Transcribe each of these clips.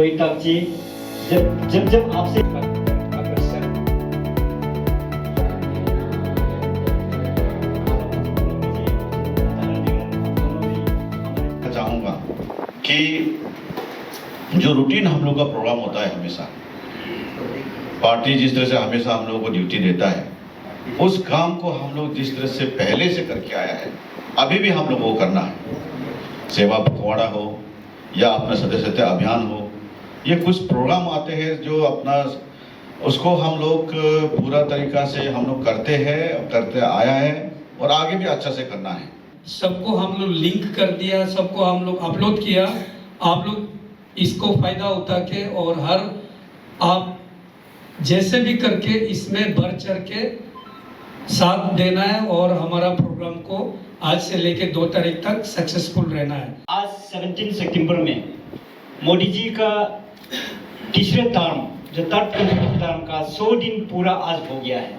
कोई जी जब आपसे चाहूँगा कि जो रूटीन हम लोग का प्रोग्राम होता है, हमेशा पार्टी जिस तरह से हमेशा हम लोगों को ड्यूटी देता है, उस काम को हम लोग जिस तरह से पहले से करके आया है, अभी भी हम लोग वो करना है। सेवा पखवाड़ा हो या अपना सदस्यता अभियान हो, ये कुछ प्रोग्राम आते हैं जो अपना उसको हम लोग पूरा तरीका से हम लोग करते आया है और आगे भी अच्छा से करना है। सबको हम लोग लिंक कर दिया, सबको हम लोग अपलोड किया। आप लोग इसको फायदा उठा के और हर आप जैसे भी करके इसमें बढ़ चढ़ के साथ देना है और हमारा प्रोग्राम को आज से लेके 2 तारीख तक सक्सेसफुल रहना है। आज 17 सितंबर में मोदी जी का तीसरे टर्म जो थर्ड टर्म का 100 दिन पूरा आज हो गया है।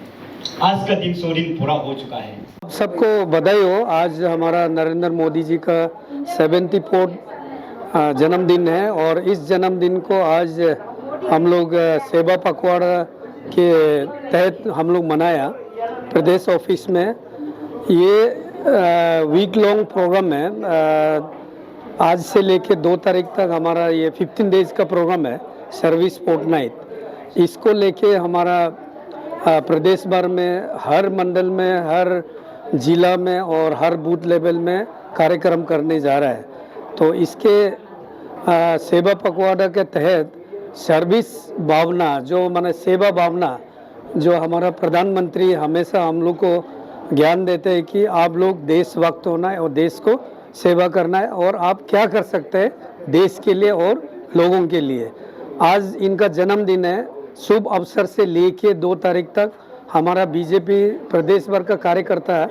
आज का दिन 100 दिन पूरा हो चुका है। सबको बधाई हो। आज हमारा नरेंद्र मोदी जी का 74 जन्मदिन है और इस जन्मदिन को आज हम लोग सेवा पखवाड़ा के तहत हम लोग मनाया प्रदेश ऑफिस में। ये वीक लॉन्ग प्रोग्राम है। आज से लेके 2 तारीख तक हमारा ये 15 डेज का प्रोग्राम है, सर्विस फोर्टनाइट। इसको लेके हमारा प्रदेश भर में हर मंडल में, हर जिला में और हर बूथ लेवल में कार्यक्रम करने जा रहा है। तो इसके सेवा पखवाड़ा के तहत सर्विस भावना जो माने सेवा भावना जो हमारा प्रधानमंत्री हमेशा हम लोग को ज्ञान देते हैं कि आप लोग देशभक्त होना है और देश को सेवा करना है और आप क्या कर सकते हैं देश के लिए और लोगों के लिए। आज इनका जन्मदिन है। शुभ अवसर से लेके 2 तारीख तक हमारा बीजेपी प्रदेश भर का कार्यकर्ता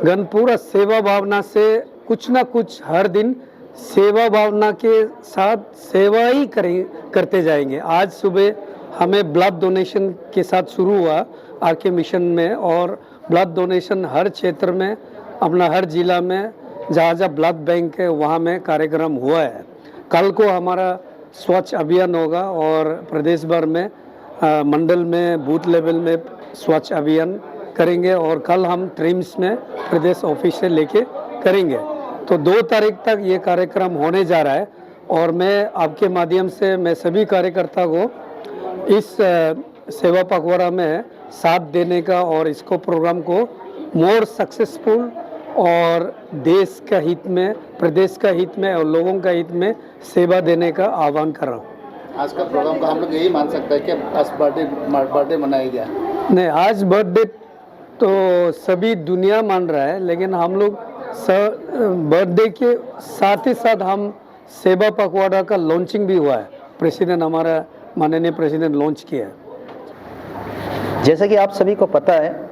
गण पूरा सेवा भावना से कुछ ना कुछ हर दिन सेवा भावना के साथ सेवा ही करते जाएंगे। आज सुबह हमें ब्लड डोनेशन के साथ शुरू हुआ आरके मिशन में और ब्लड डोनेशन हर क्षेत्र में अपना हर जिला में जहाँ जहाँ ब्लड बैंक है वहाँ में कार्यक्रम हुआ है। कल को हमारा स्वच्छ अभियान होगा और प्रदेश भर में मंडल में बूथ लेवल में स्वच्छ अभियान करेंगे और कल हम ट्रिम्स में प्रदेश ऑफिस से लेके करेंगे। तो 2 तारीख तक ये कार्यक्रम होने जा रहा है और मैं आपके माध्यम से मैं सभी कार्यकर्ता को इस सेवा पखवाड़ा में साथ देने का और इसको प्रोग्राम को मोर सक्सेसफुल और देश का हित में, प्रदेश का हित में और लोगों का हित में सेवा देने का आह्वान कर रहा हूँ। आज का प्रोग्राम का हम लोग यही मान सकते हैं कि आज बर्थडे मनाया गया। नहीं, आज बर्थडे तो सभी दुनिया मान रहा है, लेकिन हम लोग बर्थडे के साथ ही साथ हम सेवा पखवाड़ा का लॉन्चिंग भी हुआ है। प्रेसिडेंट हमारा माननीय प्रेसिडेंट लॉन्च किया है। जैसे कि आप सभी को पता है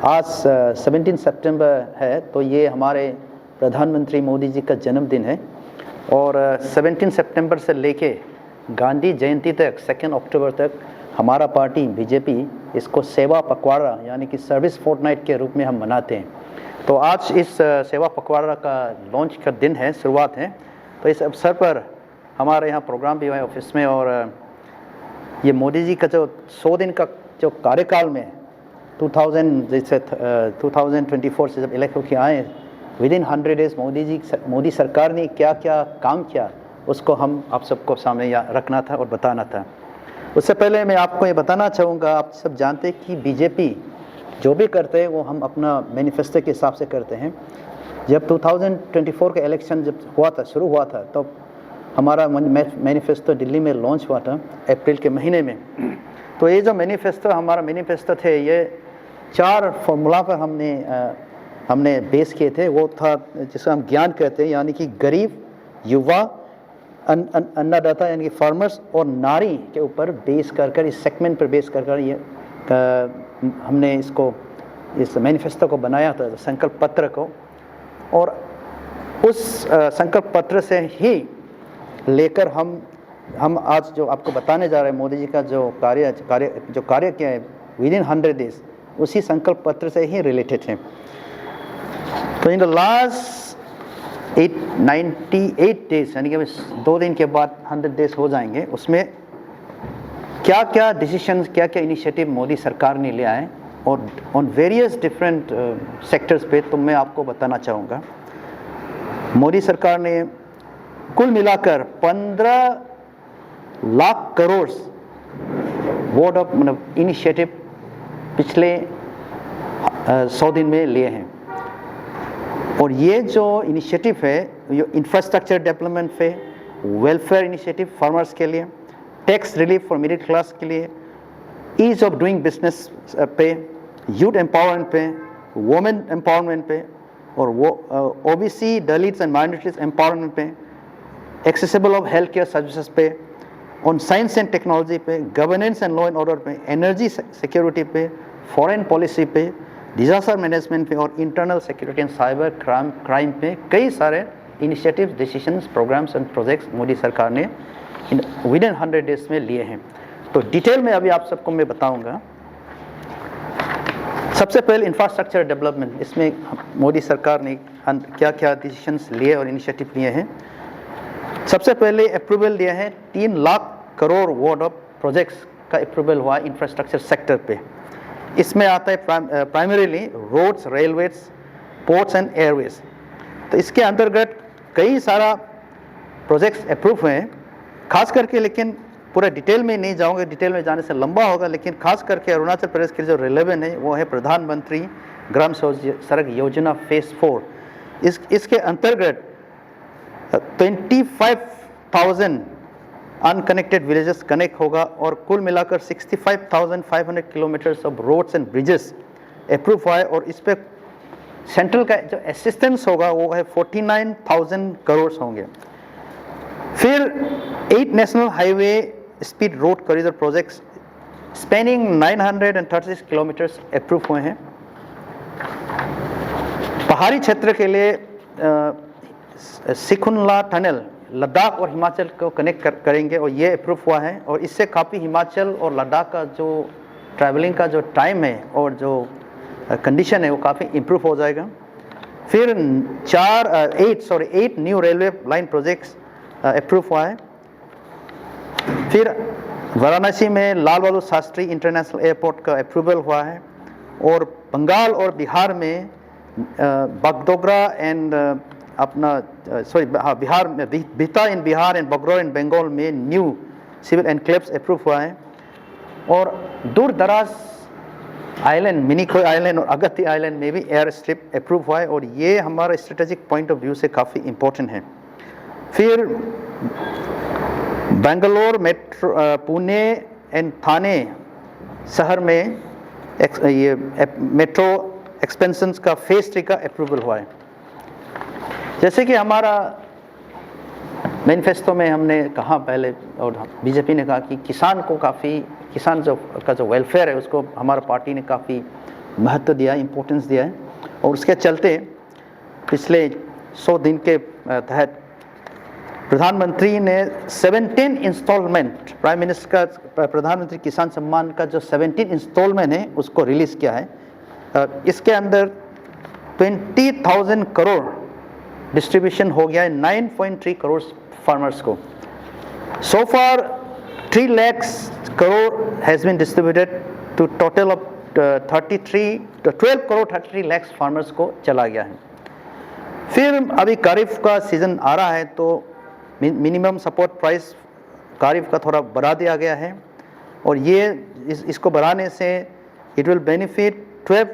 आज 17 सितंबर है, तो ये हमारे प्रधानमंत्री मोदी जी का जन्मदिन है और 17 सितंबर से लेके गांधी जयंती तक 2 अक्टूबर तक हमारा पार्टी बीजेपी इसको सेवा पखवाड़ा यानी कि सर्विस फोर्टनाइट के रूप में हम मनाते हैं। तो आज इस सेवा पखवाड़ा का लॉन्च का दिन है, शुरुआत है। तो इस अवसर पर हमारे यहाँ प्रोग्राम भी हुआ है ऑफिस में और ये मोदी जी का जो 100 दिन का जो कार्यकाल में 2024 से जब इलेक्ट होकर आए, विद इन 100 डेज मोदी सरकार ने क्या क्या काम किया उसको हम आप सबको सामने रखना था और बताना था। उससे पहले मैं आपको ये बताना चाहूँगा, आप सब जानते हैं कि बीजेपी जो भी करते हैं वो हम अपना मैनिफेस्टो के हिसाब से करते हैं। जब 2024 का इलेक्शन जब शुरू हुआ था तो हमारा मैनिफेस्टो दिल्ली में लॉन्च हुआ था अप्रैल के महीने में। तो ये जो हमारा मैनिफेस्टो थे ये 4 फॉर्मूला पर हमने बेस किए थे। वो था जिसको हम ज्ञान कहते हैं, यानी कि गरीब, युवा, अन्नदाता यानी कि फार्मर्स और नारी के ऊपर बेस कर इस सेगमेंट पर बेस कर ये हमने इस मैनिफेस्टो को बनाया था, संकल्प पत्र को। और उस संकल्प पत्र से ही लेकर हम आज जो आपको बताने जा रहे हैं मोदी जी का जो कार्य किया है विद इन 100 डेज, उसी संकल्प पत्र से ही रिलेटेड है। तो इन द लास्ट 98 डेज यानी कि 2 दिन के बाद 100 डेज हो जाएंगे, उसमें क्या क्या डिसीशंस, क्या क्या इनिशिएटिव मोदी सरकार ने लिया है और ऑन वेरियस डिफरेंट सेक्टर्स पे, तो मैं आपको बताना चाहूँगा। मोदी सरकार ने कुल मिलाकर 15 लाख करोड़ वर्ड ऑफ मतलब इनिशिएटिव पिछले 100 दिन में लिए हैं। और ये जो इनिशिएटिव है, ये इंफ्रास्ट्रक्चर डेवलपमेंट पे, वेलफेयर इनिशिएटिव फार्मर्स के लिए, tax relief for middle class के लिए, ईज ऑफ डूइंग बिजनेस पे, यूथ एम्पावरमेंट पे, वुमेन एम्पावरमेंट पे, और वो OBC, Dalits and minorities empowerment पे, accessible of health care services पे, ऑन साइंस एंड टेक्नोलॉजी पे, governance and law and order पे, एनर्जी सिक्योरिटी पे, फॉरेन पॉलिसी पे, डिजास्टर मैनेजमेंट पे और internal security and cyber crime पे कई सारे initiatives, decisions, programmes and projects Modi सरकार ने विद इन 100 डेज में लिए हैं। तो डिटेल में अभी आप सबको मैं बताऊंगा। सबसे पहले इंफ्रास्ट्रक्चर डेवलपमेंट, इसमें मोदी सरकार ने क्या क्या डिसीजंस लिए और इनिशिएटिव लिए हैं। सबसे पहले अप्रूवल दिया है 3 lakh crore worth of projects का अप्रूवल हुआ इंफ्रास्ट्रक्चर सेक्टर पे। इसमें आता है primarily roads, railways, ports and airways. तो इसके अंतर्गत कई सारा प्रोजेक्ट्स अप्रूव हुए हैं, खास करके, लेकिन पूरा डिटेल में नहीं जाऊंगा, डिटेल में जाने से लंबा होगा, लेकिन खास करके अरुणाचल प्रदेश के जो रिलेवेंट है वो है प्रधानमंत्री ग्राम सड़क योजना फेज 4। इसके अंतर्गत 25,000 अनकनेक्टेड विलेजेस कनेक्ट होगा और कुल मिलाकर 65,500 kilometres of roads and bridges approve हुआ है। और इस पर सेंट्रल का जो असिस्टेंस होगा वो है 49,000 करोड़ होंगे। फिर 8 national highway speed road corridor projects spanning 936 kilometres approve हुए हैं। पहाड़ी क्षेत्र के लिए सिकुनला टनल लद्दाख और हिमाचल को कनेक्ट करेंगे और ये अप्रूव हुआ है। और इससे काफ़ी हिमाचल और लद्दाख का जो ट्रैवलिंग का जो टाइम है और जो कंडीशन है वो काफ़ी इम्प्रूव हो जाएगा। फिर 8 new railway line projects approve हुआ है। फिर वाराणसी में लाल बहादुर शास्त्री इंटरनेशनल एयरपोर्ट का अप्रूवल हुआ है। और बंगाल और बिहार में बागडोगरा एंड बिहार में बिहता इन बिहार एंड बगरौर इन बंगाल में न्यू सिविल एनक्लेव्स अप्रूव हुआ है। और दूर दराज आइलैंड, मिनीकोय आइलैंड और अगत्ती आइलैंड में भी एयर स्ट्रिप अप्रूव हुआ है और ये हमारा स्ट्रेटेजिक पॉइंट ऑफ व्यू से काफ़ी इम्पोर्टेंट है। फिर बेंगलोर मेट्रो, पुणे एंड थाने शहर में ये मेट्रो एक्सपेंशन का फेज 3 का अप्रूवल हुआ है। जैसे कि हमारा मैनिफेस्टो में हमने कहा पहले और बीजेपी ने कहा कि किसान का जो वेलफेयर है उसको हमारा पार्टी ने काफ़ी महत्व दिया, इम्पोर्टेंस दिया है। और उसके चलते पिछले 100 दिन के तहत प्रधानमंत्री ने 17 इंस्टॉलमेंट, प्राइम मिनिस्टर का प्रधानमंत्री किसान सम्मान का जो 17 इंस्टॉलमेंट है उसको रिलीज़ किया है। इसके अंदर 20,000 करोड़ डिस्ट्रीब्यूशन हो गया है 9.3 करोड़ फार्मर्स को। So far 3 lakh crore has been distributed to total of 12 crore 33 lakh farmers को चला गया है। फिर अभी खरीफ का सीज़न आ रहा है तो मिनिमम सपोर्ट प्राइस खरीफ का थोड़ा बढ़ा दिया गया है और ये इसको बढ़ाने से it will benefit 12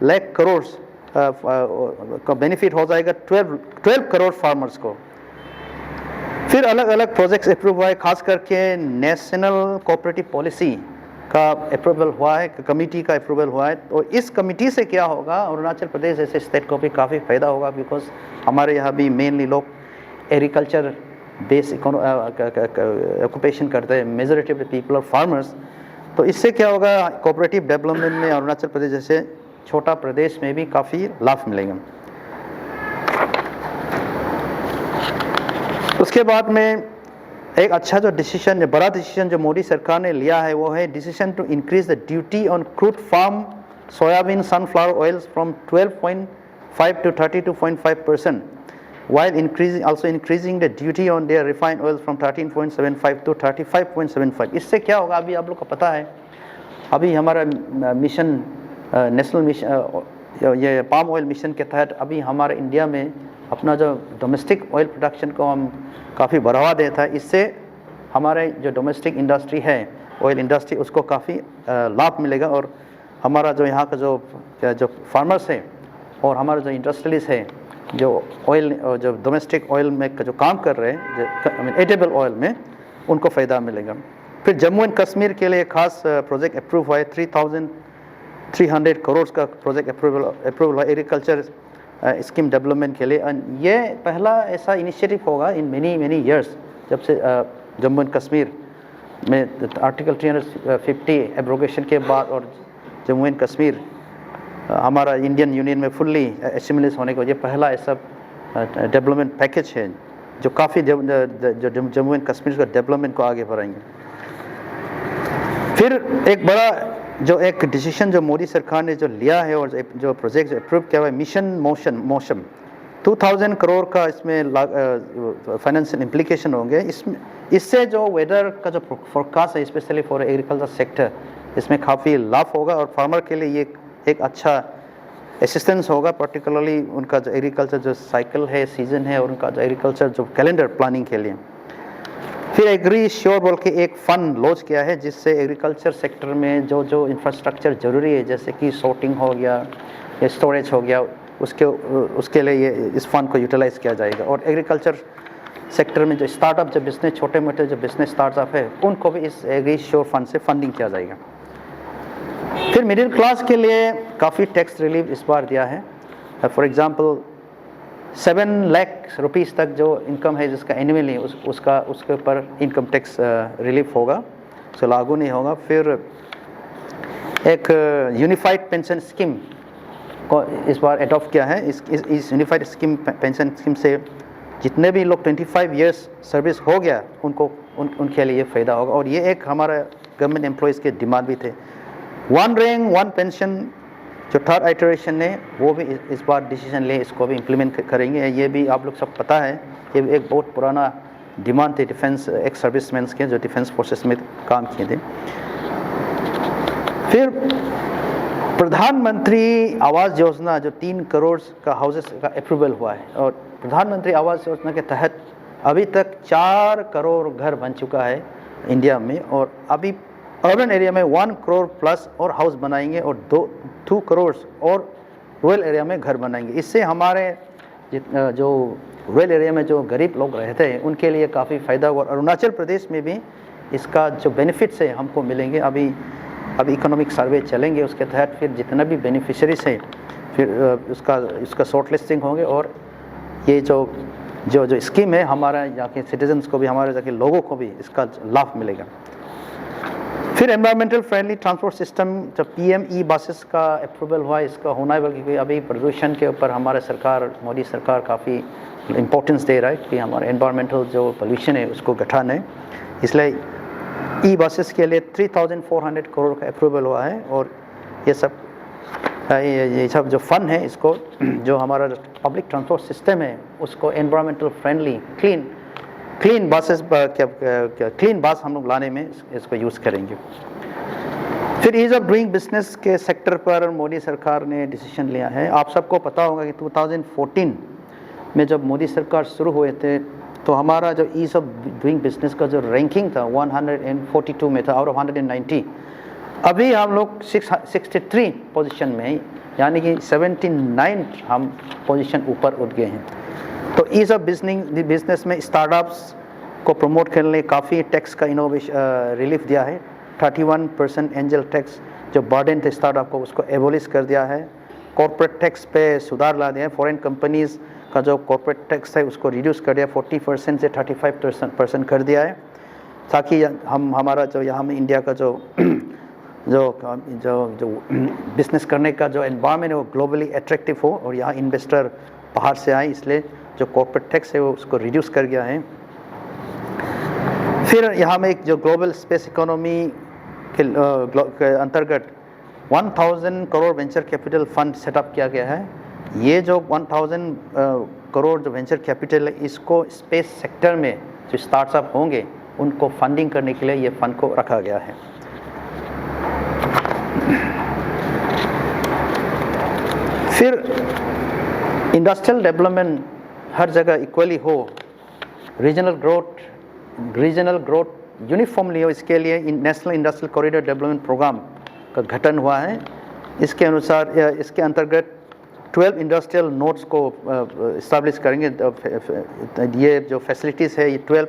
lakh crore का बेनिफिट हो जाएगा 12 करोड़ फार्मर्स को। फिर अलग अलग प्रोजेक्ट्स अप्रूव हुआ है, खास करके नेशनल कोऑपरेटिव पॉलिसी का अप्रूवल हुआ है, कमेटी का अप्रूवल हुआ है। और इस कमेटी से क्या होगा, अरुणाचल प्रदेश जैसे स्टेट को भी काफ़ी फ़ायदा होगा, बिकॉज हमारे यहाँ भी मेनली लोग एग्रीकल्चर बेस ऑक्यूपेशन करते हैं, majority of the people are farmers. तो इससे क्या होगा, कोऑपरेटिव डेवलपमेंट में अरुणाचल प्रदेश जैसे छोटा प्रदेश में भी काफ़ी लाभ मिलेगा। उसके बाद में एक अच्छा जो डिसीजन, बड़ा डिसीजन जो मोदी सरकार ने लिया है वो है decision to increase the duty on crude palm soybean sunflower oils from 12.5 to 32.5%। while increasing the duty on their refined oil from 13.75 to 35.75. इससे क्या होगा, अभी आप लोग को पता है, अभी हमारा मिशन नेशनल मिशन ये पाम ऑयल मिशन के तहत अभी हमारे इंडिया में अपना जो डोमेस्टिक ऑयल प्रोडक्शन को हम काफ़ी बढ़ावा देता है। इससे हमारे जो डोमेस्टिक इंडस्ट्री है, ऑयल इंडस्ट्री, उसको काफ़ी लाभ मिलेगा। और हमारा जो यहाँ का जो फार्मर्स है और हमारा जो इंडस्ट्रियलिस्ट है, जो ऑयल जो डोमेस्टिक ऑयल में जो काम कर रहे हैं, एडिबल ऑयल में, उनको फ़ायदा मिलेगा। फिर जम्मू एंड कश्मीर के लिए खास प्रोजेक्ट अप्रूव हुआ है, 3,300 करोड़ का प्रोजेक्ट अप्रूवल हुआ एग्रीकल्चर स्कीम डेवलपमेंट के लिए। ये पहला ऐसा इनिशिएटिव होगा इन मेनी ईयर्स जब से जम्मू एंड कश्मीर में आर्टिकल 350 एब्रोगेशन के बाद और जम्मू एंड कश्मीर हमारा इंडियन यूनियन में फुल्ली एसिमिलेट होने को, ये पहला ऐसा डेवलपमेंट पैकेज है जो काफ़ी जो जम्मू एंड कश्मीर का डेवलपमेंट को आगे बढ़ाएंगे। फिर एक बड़ा जो एक डिसीजन जो मोदी सरकार ने जो लिया है और जो प्रोजेक्ट जो अप्रूव किया हुआ है, मिशन मौसम 2000 करोड़ का इसमें फाइनेंशियल इम्प्लीकेशन होंगे। इससे जो वेदर का जो फोरकास्ट है, स्पेशली फॉर एग्रीकल्चर सेक्टर, इसमें काफ़ी लाभ होगा और फार्मर के लिए ये एक अच्छा असिस्टेंस होगा, पर्टिकुलरली उनका जो एग्रीकल्चर जो साइकिल है, सीजन है, और उनका जो एग्रीकल्चर जो कैलेंडर प्लानिंग के लिए। फिर एग्री श्योर बोल के एक फंड लॉन्च किया है जिससे एग्रीकल्चर सेक्टर में जो इंफ्रास्ट्रक्चर ज़रूरी है, जैसे कि सॉर्टिंग हो गया या स्टोरेज हो गया, उसके लिए ये इस फंड को यूटिलाइज़ किया जाएगा। और एग्रीकल्चर सेक्टर में जो स्टार्टअप, जो बिजनेस, छोटे मोटे जो बिजनेस स्टार्टअप है, उनको भी इस एग्री श्योर फंड से फंडिंग किया जाएगा। फिर मिडिल क्लास के लिए काफ़ी टैक्स रिलीफ इस बार दिया है। फॉर एग्जांपल 7 लाख रुपीस तक जो इनकम है जिसका एनुअली, उसके ऊपर इनकम टैक्स रिलीफ होगा, उसको लागू नहीं होगा। फिर एक यूनिफाइड पेंशन स्कीम को इस बार एडॉप्ट किया है। इस यूनिफाइड स्कीम, पेंशन स्कीम से जितने भी लोग 25 ईयर्स सर्विस हो गया उनके लिए फ़ायदा होगा। और ये एक हमारा गवर्नमेंट एम्प्लॉयज़ के डिमांड भी थे। 1 रैंक 1 पेंशन जो थर्ड आइटरेशन है, वो भी इस बार डिसीजन ले, इसको भी इम्प्लीमेंट करेंगे। ये भी आप लोग सब पता है, ये एक बहुत पुराना डिमांड थे डिफेंस एक्स सर्विसमैन के, जो डिफेंस फोर्सेस में काम किए थे। फिर प्रधानमंत्री आवास योजना जो 3 करोड़ का हाउसेस का अप्रूवल हुआ है, और प्रधानमंत्री आवास योजना के तहत अभी तक 4 करोड़ घर बन चुका है इंडिया में, और अभी अर्बन एरिया में 1 करोड़ प्लस और हाउस बनाएंगे और 2 करोड़ और रूरल एरिया में घर बनाएंगे। इससे हमारे जो रूरल एरिया में जो गरीब लोग रहते हैं उनके लिए काफ़ी फ़ायदा होगा। अरुणाचल प्रदेश में भी इसका जो बेनिफिट्स है हमको मिलेंगे। अभी इकोनॉमिक सर्वे चलेंगे, उसके तहत फिर जितना भी बेनिफिशरीज है फिर उसका शॉर्ट लिस्टिंग होंगे, और ये जो स्कीम है हमारा यहाँ के सिटीजन्स को भी, हमारे यहाँ के लोगों को भी इसका लाभ मिलेगा। फिर एनवायरमेंटल फ्रेंडली ट्रांसपोर्ट सिस्टम जो PM ई बसेस का अप्रूवल हुआ है, इसका होना है, बल्कि अभी प्रदूषण के ऊपर हमारे सरकार, मोदी सरकार काफ़ी इम्पोर्टेंस दे रहा है कि हमारे एनवायरमेंटल जो पोल्यूशन है उसको घटाना है। इसलिए ई बसेस के लिए 3,400 करोड़ का अप्रूवल हुआ है। और ये सब जो फंड है, इसको जो हमारा पब्लिक ट्रांसपोर्ट सिस्टम है उसको एनवायरमेंटल फ्रेंडली क्लीन बस हम लोग लाने में इसको यूज़ करेंगे। फिर ईज़ ऑफ डूइंग बिजनेस के सेक्टर पर मोदी सरकार ने डिसीजन लिया है। आप सबको पता होगा कि 2014 में जब मोदी सरकार शुरू हुए थे तो हमारा जो ईज़ ऑफ डूइंग बिजनेस का जो रैंकिंग था 142 में था आउट ऑफ 190। अभी हम लोग 63 पोजीशन में, यानी कि 79 हम पोजीशन ऊपर उठ गए हैं। तो ईज़ ऑफ बिजनेस में स्टार्टअप्स को प्रमोट करने काफ़ी टैक्स का इनोवेशन रिलीफ दिया है। 31% एंजल टैक्स जो बर्डन थे स्टार्टअप को, उसको एबोलिश कर दिया है। कॉर्पोरेट टैक्स पे सुधार ला दिया है। फॉरेन कंपनीज़ का जो कॉर्पोरेट टैक्स है उसको रिड्यूस कर दिया, 40% से 35% कर दिया है, ताकि हमारा जो यहाँ में इंडिया का जो बिजनेस करने का जो एनवायरनमेंट है वो ग्लोबली अट्रैक्टिव हो और यहाँ इन्वेस्टर बाहर से आए, इसलिए जो कॉर्पोरेट टैक्स है वो उसको रिड्यूस कर गया है। फिर यहाँ में एक जो ग्लोबल स्पेस इकोनॉमी के अंतर्गत 1000 crore venture capital fund setup किया गया है। ये जो 1000 करोड़ जो वेंचर कैपिटल है, इसको स्पेस सेक्टर में जो स्टार्टअप होंगे उनको फंडिंग करने के लिए ये फंड को रखा गया है। फिर इंडस्ट्रियल डेवलपमेंट हर जगह इक्वली हो, रीजनल ग्रोथ यूनिफॉर्मली हो, इसके लिए national industrial corridor development programme का गठन हुआ है। इसके अनुसार इसके अंतर्गत 12 इंडस्ट्रियल नोड्स को इस्टेब्लिश करेंगे। ये जो फैसिलिटीज़ है, ये 12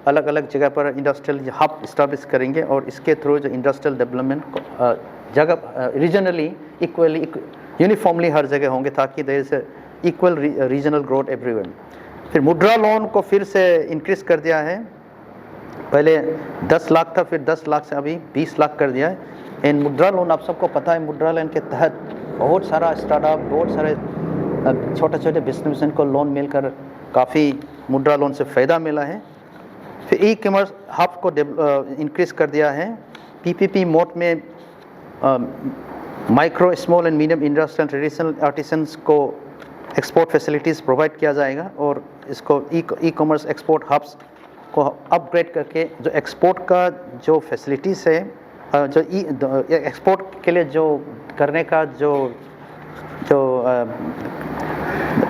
अलग अलग जगह पर इंडस्ट्रियल हब इस्टेब्लिश करेंगे और इसके थ्रू जो इंडस्ट्रियल डेवलपमेंट जगह रीजनली इक्वली यूनिफॉर्मली हर जगह होंगे, ताकि there is equal regional growth everyone. फिर मुद्रा लोन को फिर से इंक्रीज कर दिया है। पहले 10 लाख था, फिर 10 लाख से अभी 20 लाख कर दिया है। एंड मुद्रा लोन आप सबको पता है, मुद्रा लोन के तहत बहुत सारा स्टार्टअप, बहुत सारे छोटे छोटे बिजनेसमैन को लोन मिलकर काफ़ी मुद्रा लोन से फ़ायदा मिला है। फिर ई कॉमर्स हब को इंक्रीज कर दिया है। पीपीपी मोड में micro small and medium industrial traditional artisans को एक्सपोर्ट फैसिलिटीज़ प्रोवाइड किया जाएगा और इसको ई कॉमर्स एक्सपोर्ट हब्स को अपग्रेड करके जो एक्सपोर्ट का जो फैसिलिटीज़ है, जो एक्सपोर्ट के लिए जो करने का जो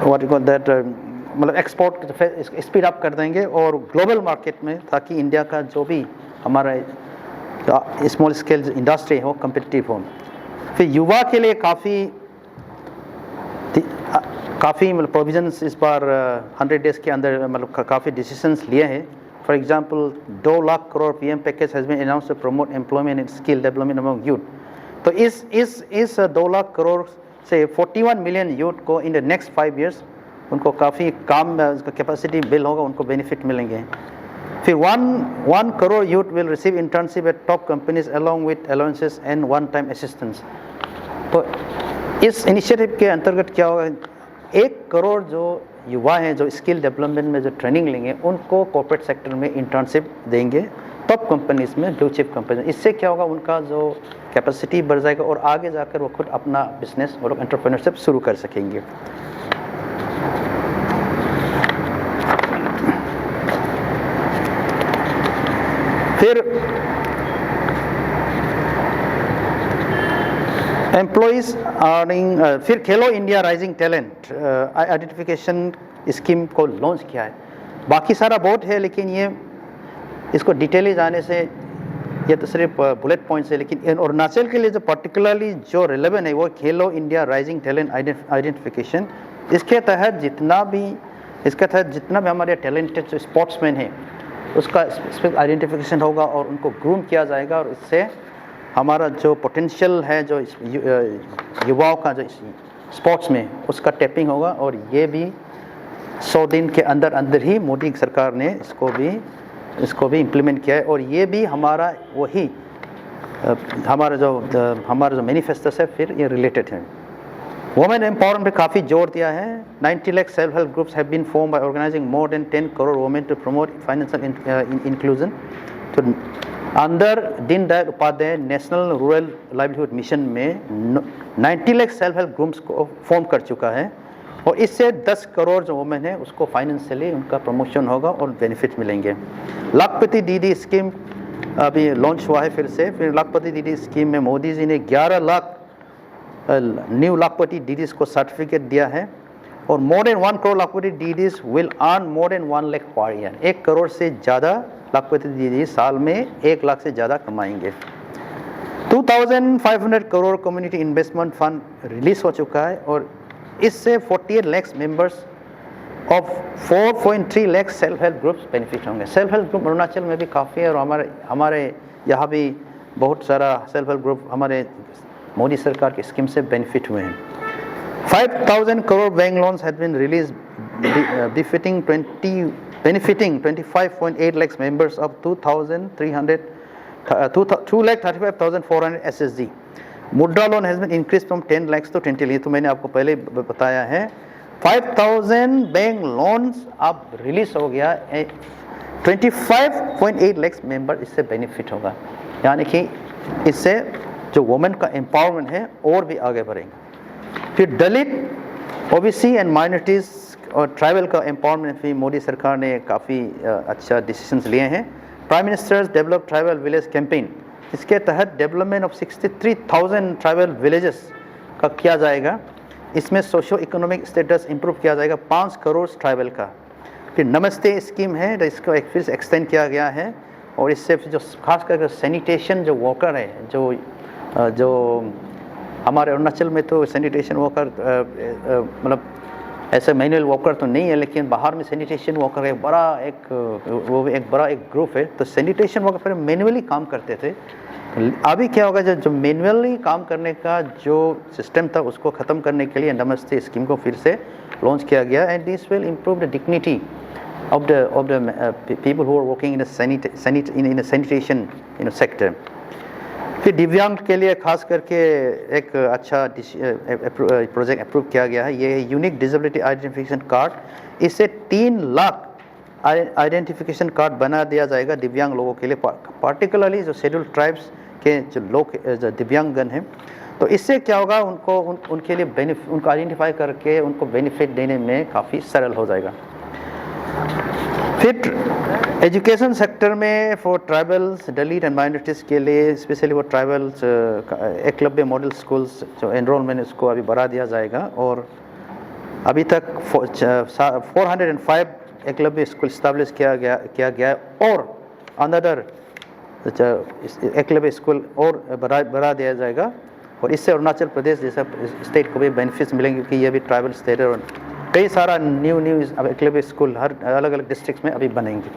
व्हाट यू कॉल दैट, मतलब एक्सपोर्ट स्पीड अप कर देंगे और ग्लोबल मार्केट में, ताकि इंडिया का जो भी हमारा स्मॉल स्केल इंडस्ट्री है वो कम्पिटिटिव हो। फिर युवा के लिए काफ़ी मतलब प्रोविजंस इस बार 100 डेज़ के अंदर मतलब काफ़ी डिसीजंस लिए हैं। For example 2 lakh crore PM package has been announced to promote employment and skill development among youth. तो इस 2 लाख करोड़ से 41 मिलियन यूथ को इन द नेक्स्ट 5 ईयर्स उनको काफ़ी काम कैपेसिटी बिल होगा, उनको बेनिफिट मिलेंगे। फिर 1 crore youth will receive internship at top companies along with allowances and one time assistance. तो इस इनिशिएटिव के अंतर्गत क्या होगा, 1 करोड़ जो युवा हैं जो स्किल डेवलपमेंट में जो ट्रेनिंग लेंगे, उनको कॉर्पोरेट सेक्टर में इंटर्नशिप देंगे टॉप कंपनीज में, ब्लू चिप कंपनी। इससे क्या होगा, उनका जो कैपेसिटी बढ़ जाएगा और आगे जाकर वो खुद अपना बिजनेस और एंटरप्रेन्योरशिप शुरू कर सकेंगे। फिर एम्प्लॉइज अर्निंग, फिर खेलो India rising talent identification scheme को लॉन्च किया है। बाकी सारा बहुत है, लेकिन ये इसको डिटेल जाने से ये तो सिर्फ बुलेट पॉइंट्स है, लेकिन अरुणाचल के लिए जो पर्टिकुलरली जो रिलेवेंट है वो खेलो इंडिया राइजिंग टैलेंट आइडेंटिफिकेशन। इसके तहत जितना भी हमारे टैलेंटेड जो स्पोर्ट्समैन हैं उसका स्पेसिफिक आइडेंटिफिकेशन होगा और उनको ग्रूम किया जाएगा, और इससे हमारा जो पोटेंशियल है जो युवाओं का जो स्पोर्ट्स में उसका टैपिंग होगा। और ये भी 100 दिन के अंदर ही मोदी सरकार ने इसको भी इम्प्लीमेंट किया है। और ये भी हमारा वही हमारा जो मैनिफेस्टो से फिर ये रिलेटेड है। वुमेन एम्पावरमेंट पे काफ़ी जोर दिया है। 90 lakh self help groups have been form by organizing more than 10 crore women to promote financial inclusion. तो अंदर Deendayal Upadhyay national rural livelihood mission में 90 लाख सेल्फ हेल्प ग्रुप्स को फॉर्म कर चुका है, और इससे 10 करोड़ जो वुमेन है उसको फाइनेंशियली उनका प्रमोशन होगा और बेनिफिट मिलेंगे। लाखपति दीदी स्कीम अभी लॉन्च हुआ है फिर से। फिर लाखपति दीदी स्कीम में मोदी जी ने 11 लाख न्यू लाखपति दीदीज को सर्टिफिकेट दिया है, और more than 1 crore lakhpati didis will earn more than 1 lakh per year. 1 crore से ज़्यादा लाखपति दीदी साल में 1 लाख से ज़्यादा कमाएंगे। 2500 crore community investment fund release हो चुका है, और इससे 48 lakh members of 4.3 lakh self help groups benefit होंगे। सेल्फ हेल्प ग्रुप अरुणाचल में भी काफ़ी है, और हमारे यहाँ भी बहुत सारा सेल्फ हेल्प ग्रुप हमारे मोदी सरकार की स्कीम से बेनिफिट हुए हैं। 5,000 crore bank loans have been release benefiting 25.8 lakhs members of 2,35,400 SSG. Mudra loan has been increase from 10 lakhs to 20 lakhs। तो मैंने आपको पहले बताया है 5,000 बैंक लोन्स अब रिलीज हो गया, 25.8 lakhs मेंबर इससे बेनिफिट होगा। यानी कि इससे जो वुमेन का एम्पावरमेंट है और भी आगे बढ़ेंगे। फिर दलित ओबीसी एंड माइनॉरिटीज़ और ट्राइबल का एम्पावरमेंट भी मोदी सरकार ने काफ़ी अच्छा डिसीजंस लिए हैं। Prime ministers develop tribal village campaign, इसके तहत डेवलपमेंट ऑफ 63,000 ट्राइबल विलेजेस का किया जाएगा। इसमें सोशो इकोनॉमिक स्टेटस इंप्रूव किया जाएगा 5 करोड़ ट्राइबल का। फिर नमस्ते स्कीम है, तो इसको एक फिर से एक्सटेंड किया गया है, और इससे जो खास करके सैनिटेशन जो वर्कर है, जो हमारे अरुणाचल में तो सैनिटेशन वर्कर मतलब ऐसे मैनुअल वर्कर तो नहीं है, लेकिन बाहर में सैनिटेशन वर्कर एक बड़ा एक ग्रुप है। तो सैनिटेशन वर्कर पहले मैनुअली काम करते थे, अभी क्या होगा, जो मैनुअली काम करने का जो सिस्टम था उसको ख़त्म करने के लिए नमस्ते स्कीम को फिर से लॉन्च किया गया। And this will improve the dignity of the people who are working in a sanitation sector. फिर दिव्यांग के लिए खास करके एक अच्छा प्रोजेक्ट अप्रूव किया गया है, ये यूनिक डिसेबिलिटी आइडेंटिफिकेशन कार्ड। इससे 3 लाख आइडेंटिफिकेशन कार्ड बना दिया जाएगा दिव्यांग लोगों के लिए, पार्टिकुलरली जो शेड्यूल्ड ट्राइब्स के जो लोग जो दिव्यांगजन हैं। तो इससे क्या होगा, उनके लिए उनको आइडेंटिफाई करके उनको बेनिफिट देने में काफ़ी सरल हो जाएगा। फिर एजुकेशन सेक्टर में for tribals, Dalit and minorities के लिए स्पेशली वो ट्राइबल्स एकलव्य मॉडल स्कूल्स जो एनरोलमेंट उसको अभी बढ़ा दिया जाएगा। और अभी तक 405 एकलव्य स्कूल इस्टेब्लिश किया गया और अनदर एकलव्य स्कूल और बढ़ा दिया जाएगा। और इससे अरुणाचल प्रदेश जैसा स्टेट को भी बेनिफिट्स मिलेंगे, क्योंकि ये भी ट्राइबल स्टेट है और कई सारा न्यू एकलव्य स्कूल हर अलग अलग डिस्ट्रिक्ट्स में अभी बनेंगे।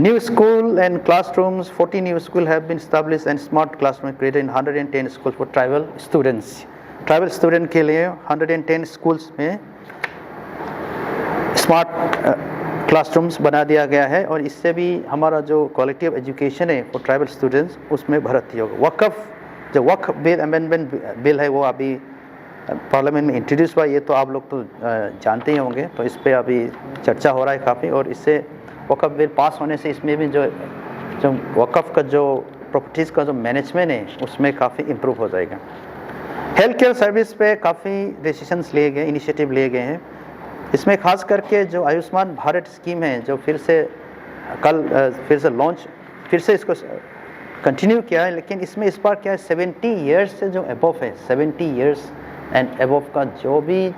New school and classrooms, 40 new school have been established and smart classroom created in 110 school for tribal students. Tribal student के लिए 110 स्कूल्स में स्मार्ट क्लासरूम्स बना दिया गया है, और इससे भी हमारा जो क्वालिटी ऑफ एजुकेशन है फॉर ट्राइबल स्टूडेंट्स उसमें बढ़ोतरी होगा। जो वक्फ बिल अमेंडमेंट बिल है वो अभी पार्लियामेंट में इंट्रोड्यूस हुआ, ये तो आप लोग तो जानते ही होंगे, तो इस पर अभी चर्चा हो रहा है काफ़ी। और इससे वक्फ बिल पास होने से इसमें भी जो वक्फ का जो प्रॉपर्टीज़ का जो मैनेजमेंट है उसमें काफ़ी इम्प्रूव हो जाएगा। हेल्थ केयर सर्विस पे काफ़ी डिसीजंस लिए गए, इनिशिएटिव लिए गए हैं। इसमें खास करके जो आयुष्मान भारत स्कीम है, जो फिर से लॉन्च फिर से इसको कंटिन्यू किया है, लेकिन इसमें इस बार क्या है, 70 ईयर्स से जो अबव है, 70 ईयर्स एंड अबव का जो भी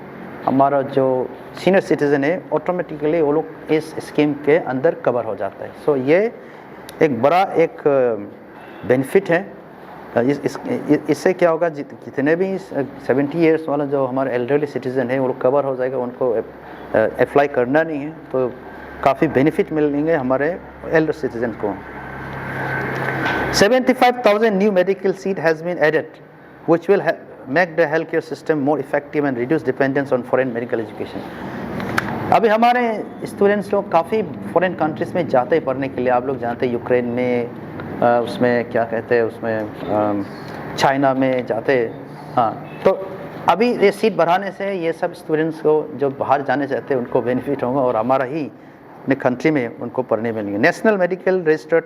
हमारा जो सीनियर सिटीज़न है ऑटोमेटिकली वो लोग इस स्कीम के अंदर कवर हो जाता है। सो ये एक बड़ा एक बेनिफिट है। इससे क्या होगा, जितने भी 70 ईयर्स वाला जो हमारे एल्डरली सिटीज़न है वो लोग कवर हो जाएगा, उनको अप्लाई करना नहीं है, तो काफ़ी बेनिफिट मिलेंगे हमारे एल्डर सिटीज़न को। 75,000 new medical seat has been added, which will make the healthcare system more effective and reduce dependence on foreign medical education. अभी हमारे स्टूडेंट्स लोग काफ़ी फॉरेन कंट्रीज़ में जाते हैं पढ़ने के लिए। आप लोग जानते हैं यूक्रेन में, उसमें क्या कहते हैं, उसमें चाइना में जाते हैं। हाँ, तो अभी ये सीट बढ़ाने से ये सब स्टूडेंट्स को जो बाहर जाने चाहते हैं उनको बेनिफिट होगा, और हमारा ही अपने कंट्री में उनको पढ़ने मिलेंगे। नेशनल मेडिकल रजिस्टर्ड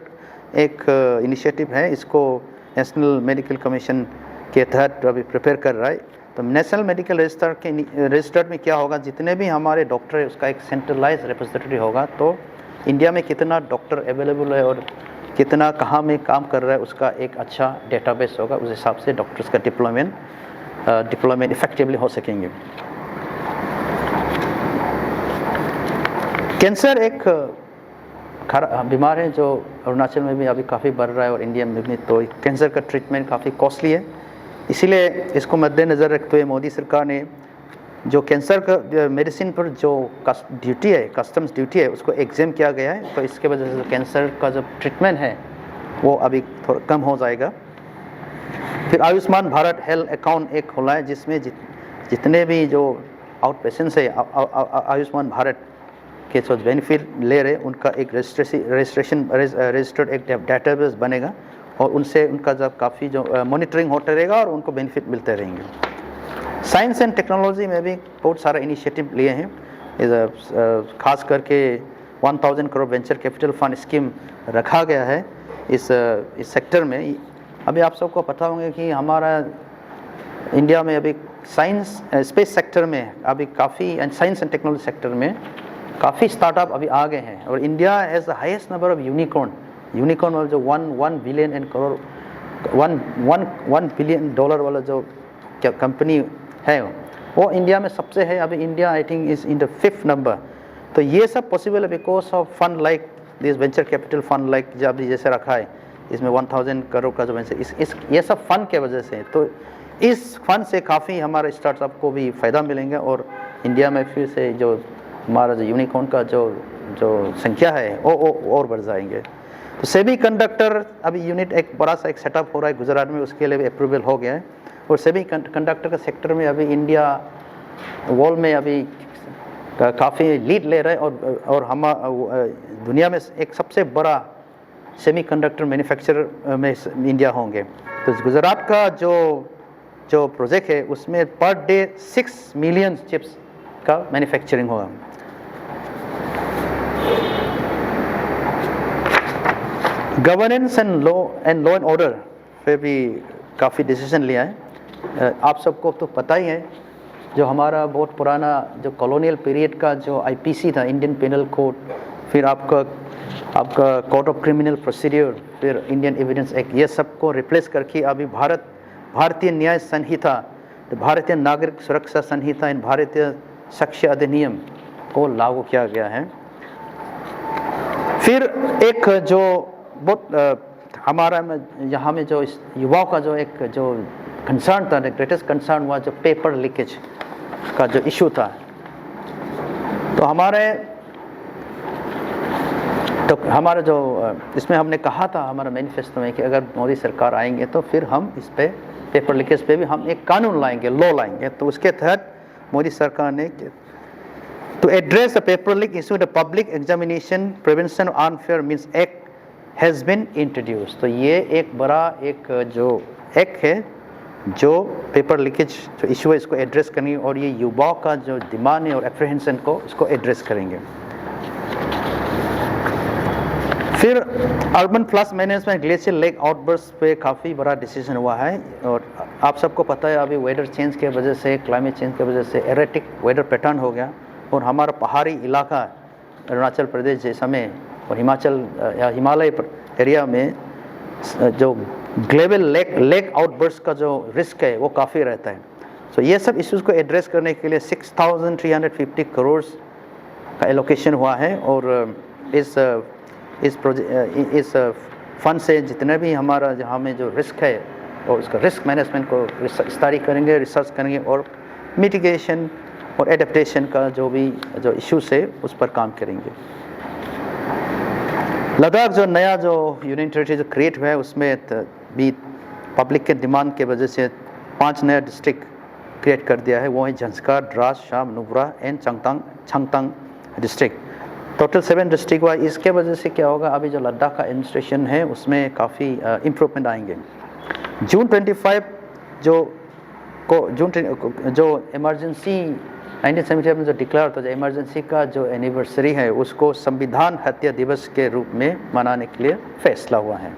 एक इनिशिएटिव है, इसको नेशनल मेडिकल कमीशन के तहत अभी प्रिपेयर कर रहा है। तो नेशनल मेडिकल रजिस्टर में क्या होगा, जितने भी हमारे डॉक्टर है उसका एक सेंट्रलाइज रिपोजिटरी होगा, तो इंडिया में कितना डॉक्टर अवेलेबल है और कितना कहाँ में काम कर रहा है उसका एक अच्छा डेटाबेस होगा। उस हिसाब से डॉक्टर्स का डिप्लॉयमेंट इफेक्टिवली हो सकेंगे। कैंसर एक बीमार है जो अरुणाचल में भी अभी काफ़ी बढ़ रहा है और इंडिया में भी, तो कैंसर का ट्रीटमेंट काफ़ी कॉस्टली है। इसीलिए इसको मद्देनज़र रखते हुए मोदी सरकार ने जो कैंसर का मेडिसिन पर जो ड्यूटी है, कस्टम्स ड्यूटी है, उसको एग्जाम किया गया है। तो इसके वजह से कैंसर का जो ट्रीटमेंट है वो अभी थोड़ा कम हो जाएगा। फिर आयुष्मान भारत हेल्थ अकाउंट एक खोला है, जिसमें जितने भी जो आउट पेशेंट्स है आयुष्मान भारत के जो बेनिफिट ले रहे उनका एक रजिस्टर्ड एक डेटाबेस बनेगा, और उनसे उनका जब काफ़ी जो मॉनिटरिंग होता रहेगा और उनको बेनिफिट मिलते रहेंगे। साइंस एंड टेक्नोलॉजी में भी बहुत सारा इनिशिएटिव लिए हैं। खास करके 1000 crore venture capital fund scheme रखा गया है इस सेक्टर में। अभी आप सबको पता होंगे कि हमारा इंडिया में अभी साइंस स्पेस सेक्टर में अभी काफ़ी साइंस एंड टेक्नोलॉजी सेक्टर में काफ़ी स्टार्टअप अभी आ गए हैं और India has the highest number of unicorn वाला जो 1 billion and crore 1 billion dollar वाला जो कंपनी है वो इंडिया में सबसे है। अभी India I think is in the 5th number. तो ये सब पॉसिबल है because of fund like this venture capital fund like जो अभी जैसे रखा है इसमें 1000 करोड़ का जो वेंचर ये सब फंड के वजह से। तो इस फंड से काफ़ी हमारे स्टार्टअप को भी फ़ायदा मिलेंगे और इंडिया में फिर से जो हमारा जो यूनिकॉर्न का जो संख्या है वो और बढ़ जाएंगे। तो सेमीकंडक्टर अभी यूनिट एक बड़ा सा एक सेटअप हो रहा है गुजरात में, उसके लिए भी अप्रूवल हो गया है और सेमीकंडक्टर का सेक्टर में अभी इंडिया वर्ल्ड में अभी काफ़ी लीड ले रहा है और हम दुनिया में एक सबसे बड़ा सेमीकंडक्टर मैन्युफैक्चरर में इंडिया होंगे। तो गुजरात का जो प्रोजेक्ट है उसमें पर डे 6 मिलियन चिप्स का मैन्युफैक्चरिंग होगा। Governance and law and order पे भी काफ़ी डिसीजन लिया है। आप सबको तो पता ही है जो हमारा बहुत पुराना जो कॉलोनियल पीरियड का जो आईपीसी था, इंडियन पिनल कोड, फिर आपका कोड ऑफ क्रिमिनल प्रोसीड्यूर, फिर इंडियन एविडेंस एक्ट, ये सब को रिप्लेस करके अभी भारतीय न्याय संहिता, भारतीय नागरिक सुरक्षा संहिता एंड भारतीय साक्ष्य अधिनियम को लागू किया गया है। फिर एक जो बहुत हमारा यहाँ में जो युवाओं का जो एक जो कंसर्न था, ग्रेटेस्ट कंसर्न हुआ जो पेपर लीकेज का जो इशू था। तो हमारा जो इसमें हमने कहा था हमारा मैनिफेस्टो में कि अगर मोदी सरकार आएंगे तो फिर हम इस पे पेपर लीकेज पे भी हम एक कानून लाएंगे, लॉ लाएंगे। तो उसके तहत मोदी सरकार ने to address the paper leak issue the public examination prevention of unfair means act has been introduce. तो ये एक बड़ा एक जो एक्ट है जो पेपर लीकेज जो इशू है इसको एड्रेस करेंगे और ये युवाओं का जो डिमांड है और एप्रीहेंशन को इसको एड्रेस करेंगे। फिर urban flood management glacier lake outburst पे काफ़ी बड़ा डिसीजन हुआ है और आप सबको पता है अभी वेदर चेंज के वजह से, क्लाइमेट चेंज के वजह से एरेटिक वेदर पैटर्न हो गया और हमारा पहाड़ी इलाका अरुणाचल प्रदेश जैसा में और हिमाचल या हिमालय एरिया में जो ग्लेबल लेक आउटबर्स्ट का जो रिस्क है वो काफ़ी रहता है। तो ये सब इश्यूज़ को एड्रेस करने के लिए 6,350 करोड़ का एलोकेशन हुआ है और इस फंड से जितने भी हमारा जहाँ में जो रिस्क है और उसका रिस्क मैनेजमेंट को विस्तार करेंगे, रिसर्च करेंगे और मिटिगेशन और एडेप्टेशन का जो इश्यूज है उस पर काम करेंगे। लद्दाख जो नया जो यूनियन टेरिटरी जो क्रिएट हुआ है उसमें भी पब्लिक के डिमांड के वजह से 5 नया डिस्ट्रिक्ट क्रिएट कर दिया है। वो है Zanskar, Dras, Sham, Nubra and Changthang district. Total 7 district हुआ। इसके वजह से क्या होगा, अभी जो लद्दाख का एडमिनिस्ट्रेशन है उसमें काफ़ी इम्प्रूवमेंट आएंगे। जून 25 जो इमरजेंसी 1977 में जो डिक्लेयर था, जो इमरजेंसी का जो एनिवर्सरी है उसको संविधान हत्या दिवस के रूप में मनाने के लिए फैसला हुआ है।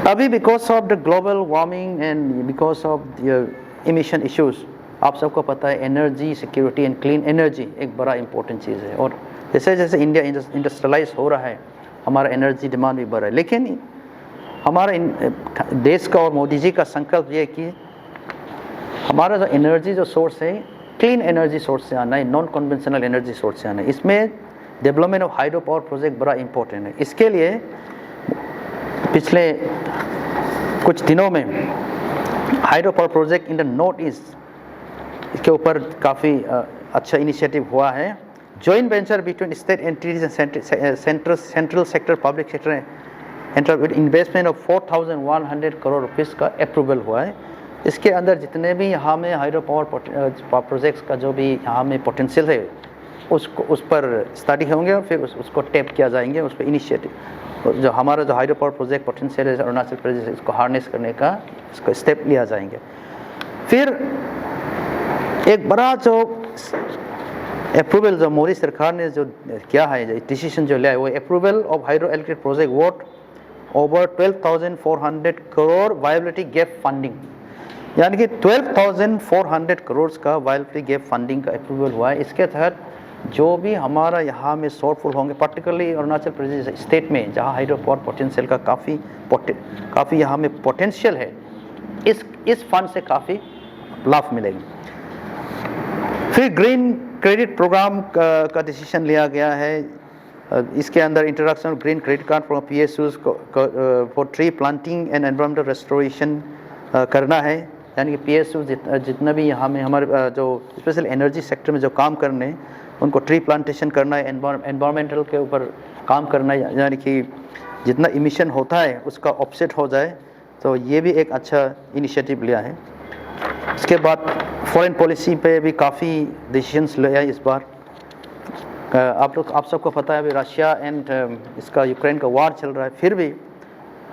अभी because of the global warming and because of the emission issues, आप सबको पता है energy security and clean energy एक बड़ा इंपॉर्टेंट चीज़ है और जैसे जैसे इंडिया इंडस्ट्रियलाइज हो रहा है हमारा एनर्जी डिमांड भी बढ़ रहा है। लेकिन हमारा देश का और मोदी जी का संकल्प ये है कि हमारा जो एनर्जी जो सोर्स है क्लीन एनर्जी सोर्स से आना है, नॉन कन्वेंशनल एनर्जी सोर्स से आना है। इसमें development of hydro power project बड़ा इंपॉर्टेंट है। इसके लिए पिछले कुछ दिनों में hydro power project in the north east इसके ऊपर काफ़ी अच्छा इनिशिएटिव हुआ है। Joint venture between state entities and central sector public sector with investment of 4,100 crore rupees का अप्रूवल हुआ है। इसके अंदर जितने भी यहाँ में हाइड्रो पावर प्रोजेक्ट्स का जो भी यहाँ में पोटेंशियल है उसको उस पर स्टडी होंगे और फिर उसको टैप किया जाएंगे। उस पर इनिशिएटिव जो हमारा जो हाइड्रो पावर प्रोजेक्ट पोटेंशियल है अरुणाचल प्रदेश इसको हार्नेस करने का इसको स्टेप लिया जाएंगे। फिर एक बड़ा जो अप्रूवल जो मोदी सरकार ने जो किया है, जो डिसीजन जो लिया है, वो approval of hydro electric project worth over 12,400 crore viability gap funding. यानी कि 12,400 करोड़ का वाइल्ड गैप फंडिंग का अप्रूवल हुआ है। इसके तहत जो भी हमारा यहाँ में शॉर्टफॉल होंगे, पर्टिकुलरली अरुणाचल प्रदेश स्टेट में जहाँ हाइड्रो पावर पोटेंशियल का काफ़ी यहाँ में पोटेंशियल है, इस फंड से काफ़ी लाभ मिलेगा। फिर ग्रीन क्रेडिट प्रोग्राम का डिसीजन लिया गया है। इसके अंदर introduction of green credit card for PSUs for tree planting and environmental restoration करना है। यानी कि PSU जितना भी यहाँ में हमारे जो स्पेशल एनर्जी सेक्टर में जो काम करने हैं उनको ट्री प्लांटेशन करना है, एनवायरमेंटल के ऊपर काम करना है, यानी कि जितना इमिशन होता है उसका ऑफसेट हो जाए। तो ये भी एक अच्छा इनिशिएटिव लिया है। इसके बाद फॉरेन पॉलिसी पे भी काफ़ी डिसीजंस लिया इस बार। आप सबको पता है अभी रशिया एंड इसका यूक्रेन का वार चल रहा है, फिर भी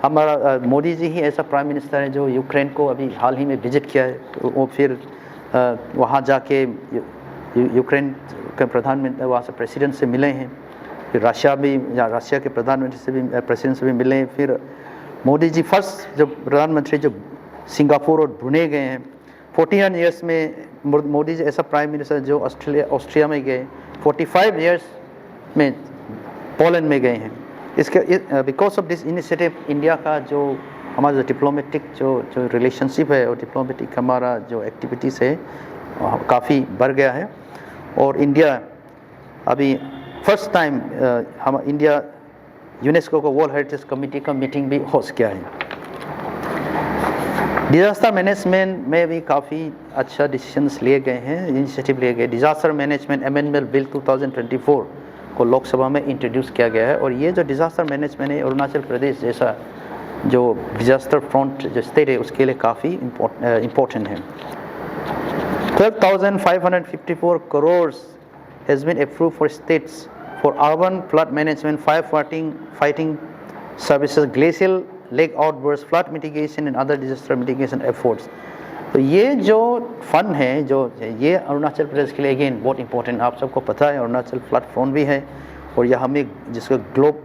हमारा मोदी जी ही ऐसा प्राइम मिनिस्टर है जो यूक्रेन को अभी हाल ही में विजिट किया है। वो फिर वहाँ जाके यूक्रेन के प्रधानमंत्री वहाँ से प्रेसिडेंट से मिले हैं, फिर रशिया के प्रधानमंत्री से भी प्रेसिडेंट से भी मिले हैं। फिर मोदी जी फर्स्ट जो प्रधानमंत्री जो सिंगापुर और ब्रुनेई गए हैं। 41 ईयर्स में मोदी जी ऐसा प्राइम मिनिस्टर जो ऑस्ट्रिया में गए, 45 ईयर्स में पोलैंड में गए हैं। इसके because of this initiative India का जो हमारा जो डिप्लोमेटिक जो रिलेशनशिप है और डिप्लोमेटिक हमारा जो एक्टिविटीज़ है काफ़ी बढ़ गया है। और इंडिया अभी फर्स्ट टाइम हम इंडिया यूनेस्को को वर्ल्ड हेरिटेज कमेटी का मीटिंग भी होस्ट किया है। डिजास्टर मैनेजमेंट में भी काफ़ी अच्छा डिसीजंस लिए गए हैं, इनिशिएटिव लिए गए। डिजास्टर मैनेजमेंट अमेंडमेंट बिल 2024 को लोकसभा में इंट्रोड्यूस किया गया है। और ये जो डिजास्टर मैनेजमेंट है अरुणाचल प्रदेश जैसा जो डिजास्टर फ्रंट जो स्टेट है उसके लिए काफ़ी इम्पोर्टेंट है। 12,554 crores has been approved for states for urban flood management, fighting services, glacial lake outbursts, flood mitigation and other disaster mitigation efforts। तो ये जो फंड है जो ये अरुणाचल प्रदेश के लिए अगेन बहुत इंपॉर्टेंट। आप सबको पता है अरुणाचल फ्लड फोन भी है और यह हमें जिसका ग्लोब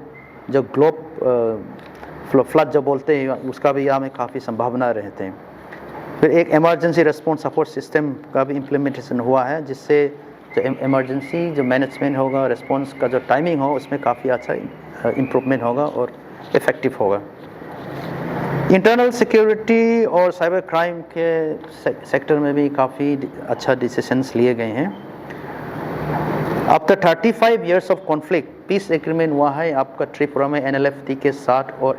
फ्लड जो बोलते हैं उसका भी यहाँ में काफ़ी संभावना रहते हैं। फिर एक इमरजेंसी रिस्पॉन्स सपोर्ट सिस्टम का भी इम्प्लीमेंटेशन हुआ है जिससे जो इमरजेंसी जो मैनेजमेंट होगा, रिस्पॉन्स का जो टाइमिंग हो उसमें काफ़ी अच्छा इम्प्रूवमेंट होगा और इफ़ेक्टिव होगा। इंटरनल सिक्योरिटी और साइबर क्राइम के सेक्टर में भी काफ़ी अच्छा डिसीजंस लिए गए हैं। After 35 years of conflict piece agreement हुआ है आपका त्रिपुरा में NLFT के साथ और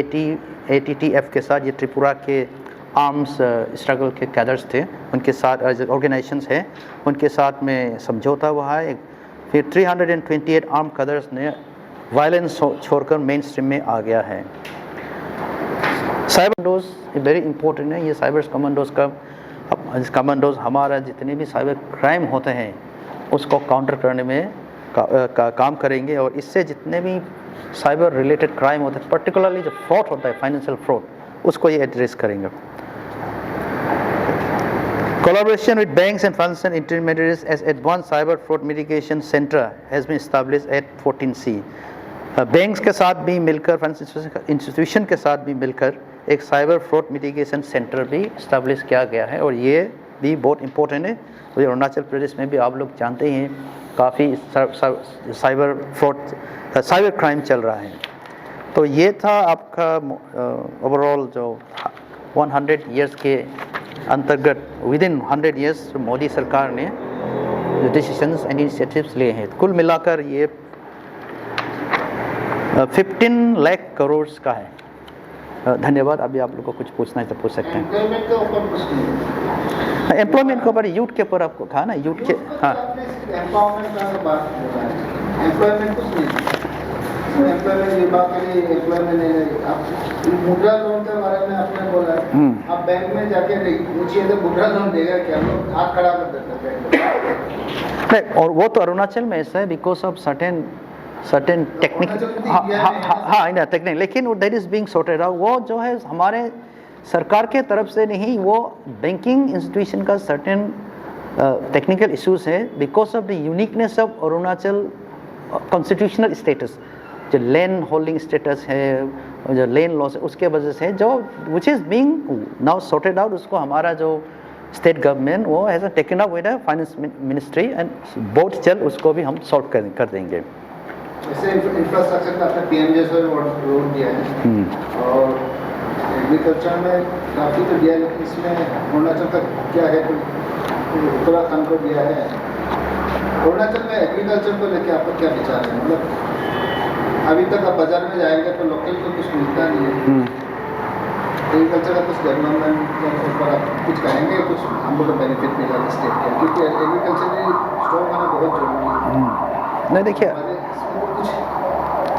ATTF के साथ। ये त्रिपुरा के आर्म्स स्ट्रगल के कैडर्स थे, उनके साथ ऑर्गेनाइजेशंस हैं, उनके साथ में समझौता हुआ है। फिर 328 आर्म कैडर्स ने वायलेंस छोड़कर मेन स्ट्रीम में आ गया है। साइबर कमांडोज वेरी इंपॉर्टेंट है। ये साइबर कमांडोज हमारा जितने भी साइबर क्राइम होते हैं उसको काउंटर करने में काम करेंगे और इससे जितने भी साइबर रिलेटेड क्राइम होते हैं, पर्टिकुलरली जो फ्रॉड होता है फाइनेंशियल फ्रॉड, उसको ये एड्रेस करेंगे। Collaboration with banks and financial intermediaries as Advanced Cyber Fraud Mitigation Center has been established at 14C। Banks के साथ भी मिलकर, फाइनेंशियल इंस्टीट्यूशन के साथ भी मिलकर एक साइबर फ्रॉड मिटिगेशन सेंटर भी इस्टेब्लिश किया गया है और ये भी बहुत इंपॉर्टेंट है। और अरुणाचल प्रदेश में भी आप लोग जानते हैं काफ़ी साइबर क्राइम चल रहा है। तो ये था आपका ओवरऑल जो 100 ईयर्स के अंतर्गत विद इन 100 ईयर्स मोदी सरकार ने जो डिसीजंस एंड इनिशिएटिव्स लिए हैं, कुल मिलाकर ये 15 लाख करोड़ का है। धन्यवाद। अभी आप लोग को कुछ पूछना है तो पूछ सकते हैं। एम्प्लॉयमेंट के ऊपर, यूथ के ऊपर आपको कहा ना, यूथ के हाँ मुद्रा लोन के बारे में आपने बोला, आप बैंक में जाके पूछिए तो मुद्रा लोन देगा क्या? लोग हाथ खड़ा कर देते हैं। और वो तो अरुणाचल में ऐसा है बिकॉज ऑफ सर्टेन टेक्निक, हाँ टेक्निक, लेकिन that is being sorted out. वो जो है हमारे सरकार के तरफ से नहीं, वो बैंकिंग इंस्टीट्यूशन का सर्टेन टेक्निकल इश्यूज है because of the uniqueness of Arunachal constitutional status. जो लैंड होल्डिंग स्टेटस है, जो लैंड लॉस है, उसके वजह से जो which is being now sorted out, उसको हमारा जो स्टेट गवर्नमेंट वो has taken up with finance ministry and बहुत जल्द उसको भी हम सॉल्व कर देंगे। जैसे इंफ्रास्ट्रक्चर का आपने पीएमजे से रोड दिया है और एग्रीकल्चर में काफ़ी तो दिया है, लेकिन इसमें अरुणाचल का क्या है, उत्तराखंड को दिया है। अरुणाचल में एग्रीकल्चर को लेकर आपका क्या विचार है? मतलब अभी तक आप बाजार में जाएंगे तो लोकल को कुछ मिलता नहीं है। एग्रीकल्चर का कुछ डेवलपमेंट पर आप कुछ कहेंगे, कुछ हम लोग को बेनिफिट मिला स्टेट के, क्योंकि एग्रीकल्चर स्ट्रॉन्ग होना बहुत जरूरी है। नहीं देखिए, कुछ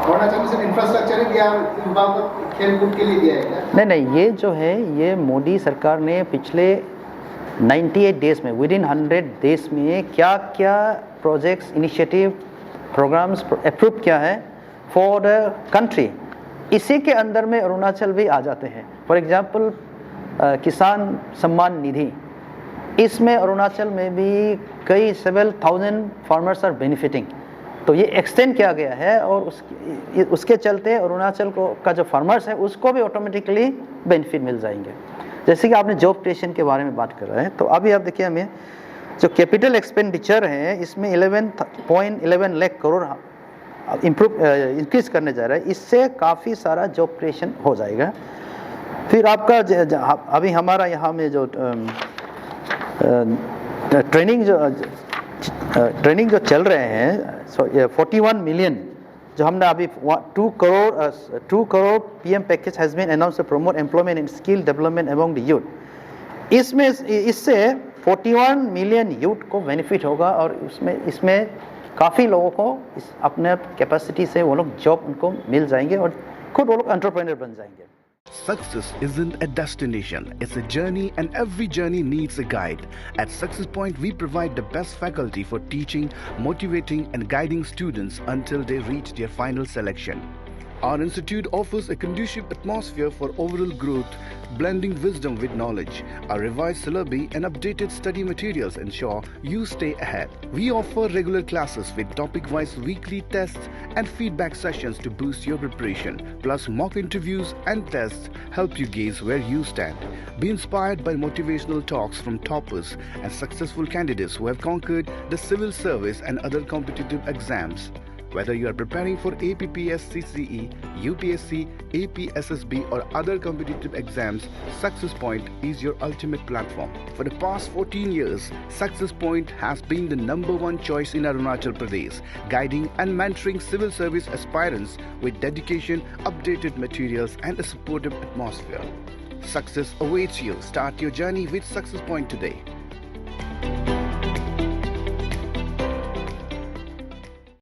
अरुणाचल में सिर्फ इंफ्रास्ट्रक्चर ही दिया, युवाओं को खेल कूद के लिए दिया है क्या? नहीं, ये जो है ये मोदी सरकार ने पिछले 98 डेज में, विद इन 100 डेज में क्या क्या प्रोजेक्ट्स, इनिशिएटिव, प्रोग्राम्स अप्रूव किया है फॉर द कंट्री, इसी के अंदर में अरुणाचल भी आ जाते हैं। फॉर एग्जांपल किसान सम्मान निधि, इसमें अरुणाचल में भी कई several thousand farmers are benefiting, तो ये एक्सटेंड किया गया है और उसके चलते अरुणाचल को का जो फार्मर्स है उसको भी ऑटोमेटिकली बेनिफिट मिल जाएंगे। जैसे कि आपने जॉब क्रिएशन के बारे में बात कर रहे हैं, तो अभी आप देखिए हमें जो कैपिटल एक्सपेंडिचर है इसमें 11.11 लाख करोड़ इंक्रीज करने जा रहा है, इससे काफ़ी सारा जॉब क्रिएशन हो जाएगा। फिर आपका अभी हमारा यहाँ में जो ट्रेनिंग जो चल रहे हैं 41 मिलियन जो हमने अभी 2 crore PM package has been announce to promote employment and skill development among the youth. इससे 41 मिलियन यूथ को बेनिफिट होगा और इसमें काफ़ी लोगों को अपने कैपेसिटी से वो लोग जॉब उनको मिल जाएंगे और खुद वो लोग एंटरप्रेन्योर बन जाएंगे। Success isn't a destination, it's a journey, and every journey needs a guide. At Success Point, we provide the best faculty for teaching, motivating and guiding students until they reach their final selection. Our institute offers a conducive atmosphere for overall growth, blending wisdom with knowledge. Our revised syllabi and updated study materials ensure you stay ahead. We offer regular classes with topic-wise weekly tests and feedback sessions to boost your preparation. Plus, mock interviews and tests help you gauge where you stand. Be inspired by motivational talks from toppers and successful candidates who have conquered the civil service and other competitive exams. Whether you are preparing for APPS CCE, UPSC, APSSB or other competitive exams, Success Point is your ultimate platform. For the past 14 years, Success Point has been the #1 choice in Arunachal Pradesh, guiding and mentoring civil service aspirants with dedication, updated materials and a supportive atmosphere. Success awaits you. Start your journey with Success Point today.